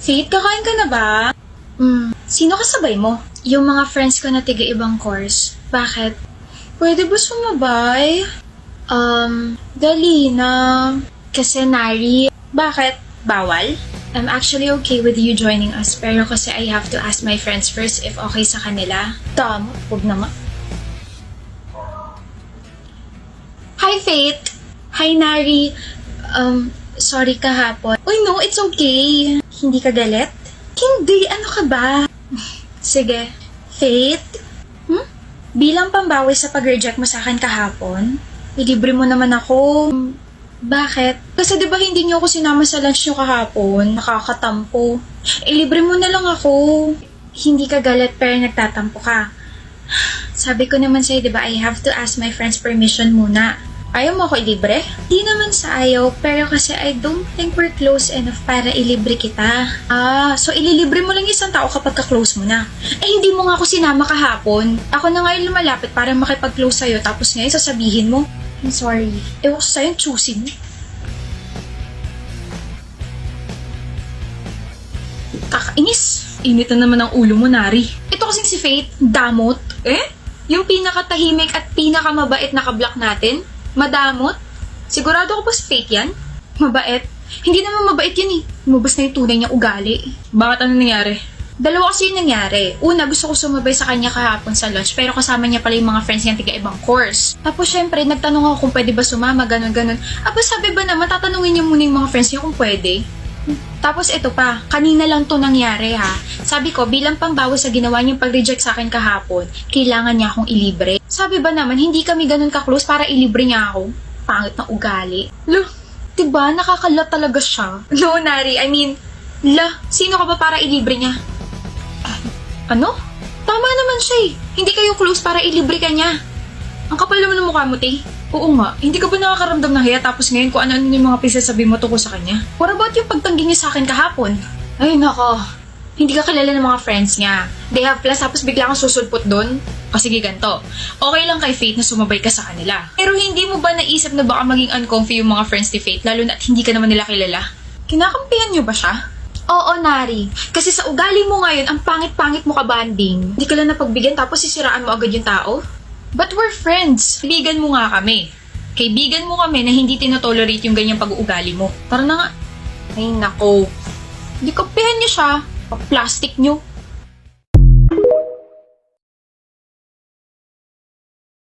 Faith, kakain ka na ba? Sino kasabay mo? Yung mga friends ko na tiga-ibang course. Bakit? Pwede ba sumabay? Dali na. Kasi Nari, bakit? Bawal? I'm actually okay with you joining us, pero kasi I have to ask my friends first if okay sa kanila. Huwag naman. Hi, Faith! Hi, Nari. Sorry kahapon. Uy, no, it's okay. Hindi ka galit? Hindi, ano ka ba? Sige. Faith? Bilang pambawi sa pag-reject mo sa akin kahapon, ilibre mo naman ako. Bakit? Kasi di ba hindi niyo ako sinama sa lunch niyo kahapon? Nakakatampo. Ilibre mo na lang ako. Hindi ka galit pero nagtatampo ka. Sabi ko naman sa'yo, di ba, I have to ask my friends permission muna. Ayaw mo ako ilibre? Di naman sa ayaw, pero kasi I don't think we're close enough para ilibre kita. So ililibre mo lang isang tao kapag ka-close mo na. Hindi mo nga ako sinama kahapon. Ako na ngayon lumalapit para makipag-close sa'yo, tapos ngayon sasabihin mo, I'm sorry. Ewan ko sa'yo, choosing. Kakainis. Init na naman ang ulo mo, Nari. Ito kasing si Faith, damot. Yung pinakatahimik at pinakamabait na kablock natin? Madamot? Sigurado ko ba si Faith yan? Mabait? Hindi naman mabait yan eh. Lumabas na yung tunay niyang ugali. Bakit ano nangyari? Dalawa kasi yung nangyari. Una, gusto ko sumabay sa kanya kahapon sa lunch, pero kasama niya pala yung mga friends niya tiga-ibang course. Tapos syempre, nagtanong ako kung pwede ba sumama, ganun-ganun. Sabi ba naman, tatanungin niya muna yung mga friends niya kung pwede. Tapos ito pa, kanina lang to nangyari ha. Sabi ko, bilang pangbawi sa ginawa niyang pag-reject sa akin kahapon, kailangan niya akong ilibre. Sabi ba naman, hindi kami ganun ka-close para ilibre niya ako? Pangit na ugali. Diba, nakakalat talaga siya. No, Nari, sino ka ba para ilibre niya? Ano? Tama naman siya eh. Hindi kayo close para ilibre ka niya. Ang kapal naman ng mukha mo, Tay. Oo nga, hindi ka ba nakakaramdam ng hiya tapos ngayon kung ano-ano yung mga pinasasabi mo tungkol sa kanya? What about yung pagtanggi niya sa akin kahapon? Ay nako, hindi ka kilala ng mga friends niya. They have plans tapos bigla kang susulpot doon? O sige ganito, okay lang kay Faith na sumabay ka sa kanila. Pero hindi mo ba naisip na baka maging uncomfy yung mga friends ni Faith lalo na at hindi ka naman nila kilala? Kinakampihan niyo ba siya? Oo, Nari. Kasi sa ugali mo ngayon, ang pangit-pangit mo ka-banding. Hindi ka lang napagbigyan tapos sisiraan mo agad yung tao? But we're friends. Kaibigan mo nga kami. Kaibigan mo kami na hindi tinotolerate yung ganyang pag-uugali mo. Tara na nga. Ay nako. Hindi kampihan niyo siya. Pag-plastic niyo.